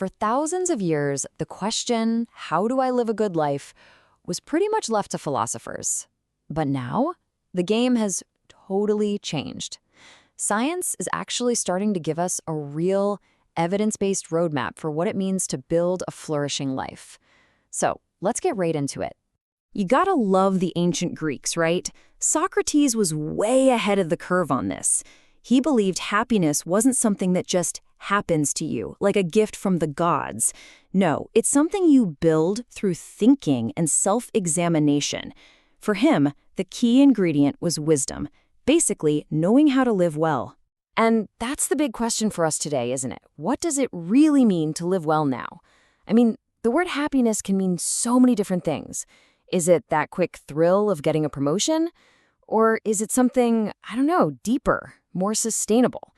For thousands of years, the question, how do I live a good life, was pretty much left to philosophers. But now, the game has totally changed. Science is actually starting to give us a real, evidence-based roadmap for what it means to build a flourishing life. So, let's get right into it. You gotta love the ancient Greeks, right? Socrates was way ahead of the curve on this. He believed happiness wasn't something that just happens to you, like a gift from the gods. No, it's something you build through thinking and self-examination. For him, the key ingredient was wisdom, basically knowing how to live well. And that's the big question for us today, isn't it? What does it really mean to live well now? I mean, the word happiness can mean so many different things. Is it that quick thrill of getting a promotion? Or is it something, I don't know, deeper, more sustainable?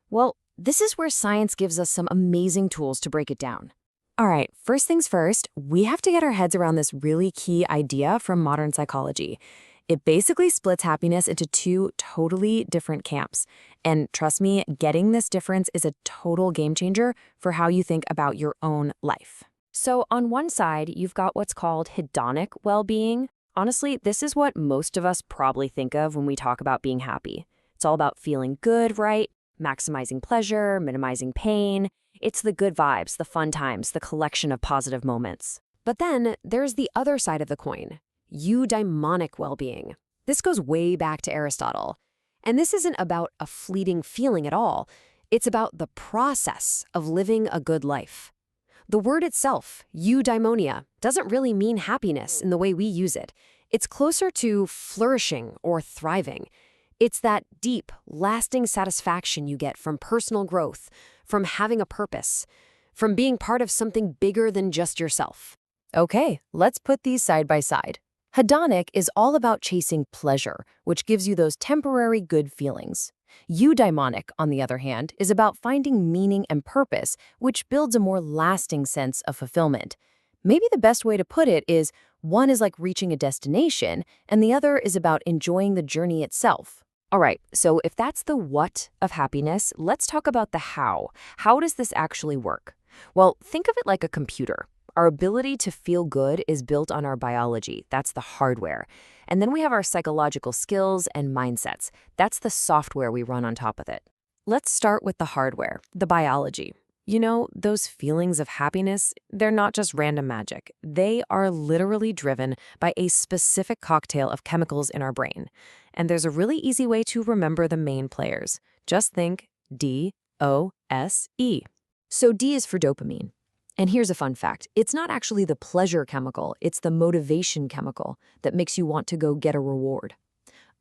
Well, this is where science gives us some amazing tools to break it down. All right, first things first, we have to get our heads around this really key idea from modern psychology. It basically splits happiness into two totally different camps. And trust me, getting this difference is a total game changer for how you think about your own life. So on one side, you've got what's called hedonic well-being. Honestly, this is what most of us probably think of when we talk about being happy. It's all about feeling good, right? Maximizing pleasure, minimizing pain. It's the good vibes, the fun times, the collection of positive moments. But then there's the other side of the coin, eudaimonic well-being. This goes way back to Aristotle. And this isn't about a fleeting feeling at all. It's about the process of living a good life. The word itself, eudaimonia, doesn't really mean happiness in the way we use it. It's closer to flourishing or thriving. It's that deep, lasting satisfaction you get from personal growth, from having a purpose, from being part of something bigger than just yourself. Okay, let's put these side by side. Hedonic is all about chasing pleasure, which gives you those temporary good feelings. Eudaimonic, on the other hand, is about finding meaning and purpose, which builds a more lasting sense of fulfillment. Maybe the best way to put it is one is like reaching a destination, and the other is about enjoying the journey itself. All right, so if that's the what of happiness, let's talk about the how. How does this actually work? Well, think of it like a computer. Our ability to feel good is built on our biology. That's the hardware. And then we have our psychological skills and mindsets. That's the software we run on top of it. Let's start with the hardware, the biology. You know, those feelings of happiness, they're not just random magic. They are literally driven by a specific cocktail of chemicals in our brain. And there's a really easy way to remember the main players. Just think D-O-S-E. So D is for dopamine. And here's a fun fact. It's not actually the pleasure chemical, it's the motivation chemical that makes you want to go get a reward.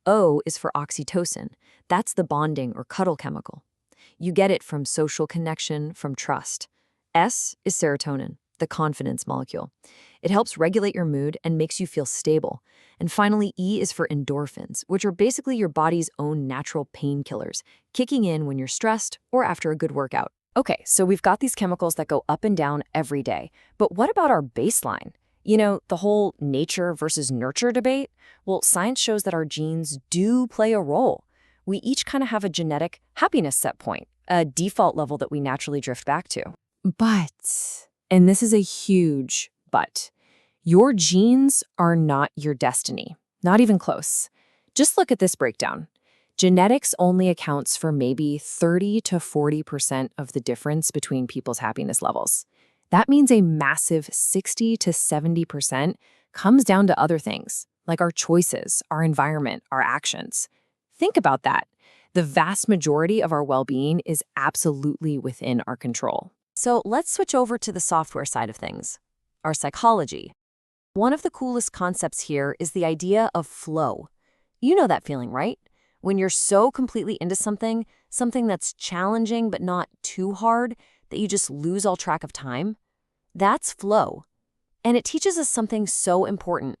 O is for oxytocin. That's the bonding or cuddle chemical. You get it from social connection, from trust. S is serotonin, the confidence molecule. It helps regulate your mood and makes you feel stable. And finally, E is for endorphins, which are basically your body's own natural painkillers, kicking in when you're stressed or after a good workout. Okay, so we've got these chemicals that go up and down every day. But what about our baseline? You know, the whole nature versus nurture debate? Well, science shows that our genes do play a role. We each kind of have a genetic happiness set point, a default level that we naturally drift back to. But, and this is a huge but, your genes are not your destiny. Not even close. Just look at this breakdown. Genetics only accounts for maybe 30 to 40% of the difference between people's happiness levels. That means a massive 60 to 70% comes down to other things, like our choices, our environment, our actions. Think about that. The vast majority of our well-being is absolutely within our control. So let's switch over to the software side of things, our psychology. One of the coolest concepts here is the idea of flow. You know that feeling, right? When you're so completely into something that's challenging but not too hard, that you just lose all track of time, that's flow. And it teaches us something so important.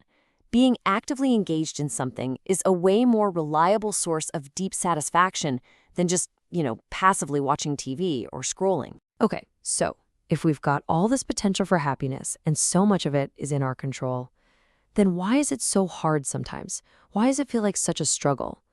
Being actively engaged in something is a way more reliable source of deep satisfaction than just, passively watching TV or scrolling. Okay, so if we've got all this potential for happiness and so much of it is in our control, then why is it so hard sometimes? Why does it feel like such a struggle?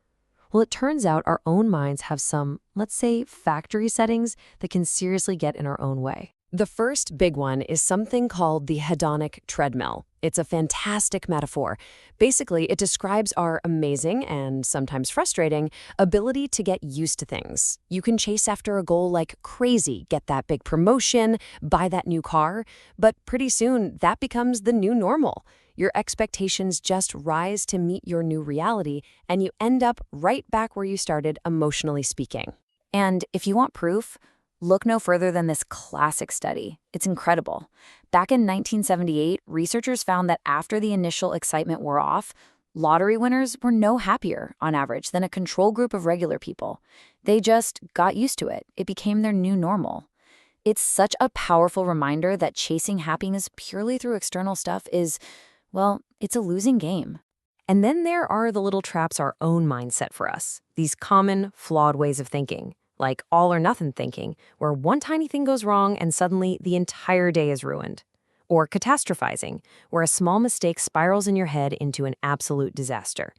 Well, it turns out our own minds have some, let's say, factory settings that can seriously get in our own way. The first big one is something called the hedonic treadmill. It's a fantastic metaphor. Basically, it describes our amazing and sometimes frustrating ability to get used to things. You can chase after a goal like crazy, get that big promotion, buy that new car, but pretty soon that becomes the new normal. Your expectations just rise to meet your new reality, and you end up right back where you started emotionally speaking. And if you want proof, look no further than this classic study. It's incredible. Back in 1978, researchers found that after the initial excitement wore off, lottery winners were no happier, on average, than a control group of regular people. They just got used to it. It became their new normal. It's such a powerful reminder that chasing happiness purely through external stuff is, well, it's a losing game. And then there are the little traps our own minds set for us, these common, flawed ways of thinking, like all or nothing thinking, where one tiny thing goes wrong and suddenly the entire day is ruined. Or catastrophizing, where a small mistake spirals in your head into an absolute disaster.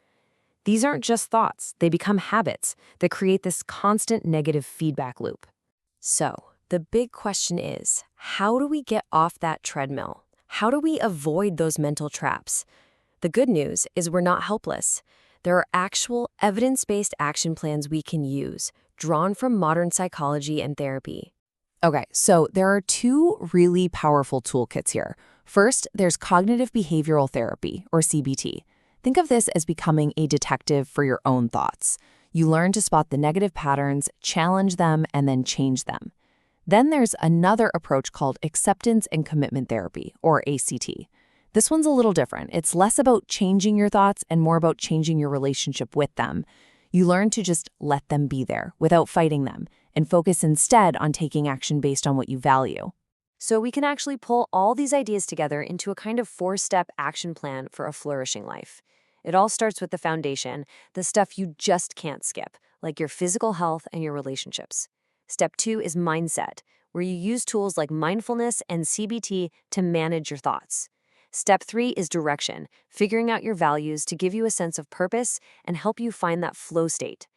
These aren't just thoughts, they become habits that create this constant negative feedback loop. So, the big question is, how do we get off that treadmill? How do we avoid those mental traps? The good news is we're not helpless. There are actual evidence-based action plans we can use, drawn from modern psychology and therapy. Okay, so there are two really powerful toolkits here. First, there's cognitive behavioral therapy, or CBT. Think of this as becoming a detective for your own thoughts. You learn to spot the negative patterns, challenge them, and then change them. Then there's another approach called acceptance and commitment therapy, or ACT. This one's a little different. It's less about changing your thoughts and more about changing your relationship with them. You learn to just let them be there without fighting them and focus instead on taking action based on what you value. So we can actually pull all these ideas together into a kind of 4-step action plan for a flourishing life. It all starts with the foundation, the stuff you just can't skip, like your physical health and your relationships. Step 2 is mindset, where you use tools like mindfulness and CBT to manage your thoughts. Step 3 is direction, figuring out your values to give you a sense of purpose and help you find that flow state.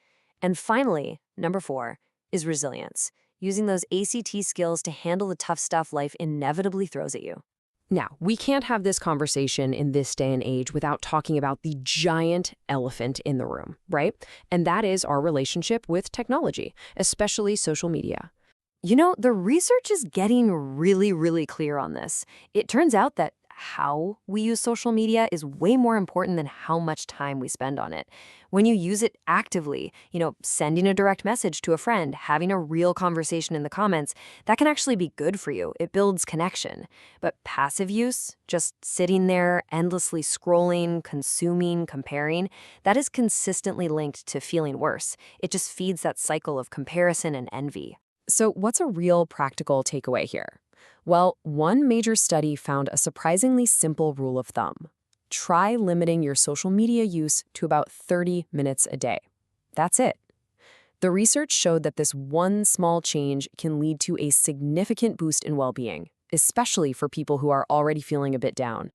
And finally, number 4 is resilience, using those ACT skills to handle the tough stuff life inevitably throws at you. Now, we can't have this conversation in this day and age without talking about the giant elephant in the room, right? And that is our relationship with technology, especially social media. You know, the research is getting really, really clear on this. It turns out that how we use social media is way more important than how much time we spend on it. When you use it actively, sending a direct message to a friend, having a real conversation in the comments, that can actually be good for you. It builds connection. But passive use, just sitting there, endlessly scrolling, consuming, comparing, that is consistently linked to feeling worse. It just feeds that cycle of comparison and envy. So what's a real practical takeaway here? Well, one major study found a surprisingly simple rule of thumb. Try limiting your social media use to about 30 minutes a day. That's it. The research showed that this one small change can lead to a significant boost in well-being, especially for people who are already feeling a bit down.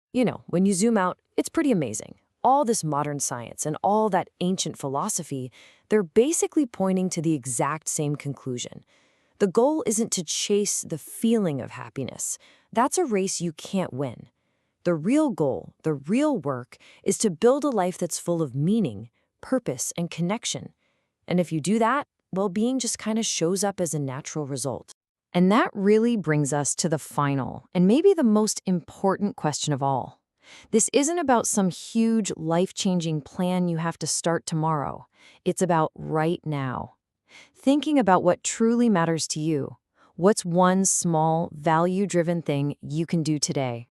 When you zoom out, it's pretty amazing. All this modern science and all that ancient philosophy, they're basically pointing to the exact same conclusion. The goal isn't to chase the feeling of happiness. That's a race you can't win. The real goal, the real work, is to build a life that's full of meaning, purpose, and connection. And if you do that, well-being just kind of shows up as a natural result. And that really brings us to the final, and maybe the most important question of all. This isn't about some huge, life-changing plan you have to start tomorrow. It's about right now. Thinking about what truly matters to you. What's one small, value-driven thing you can do today?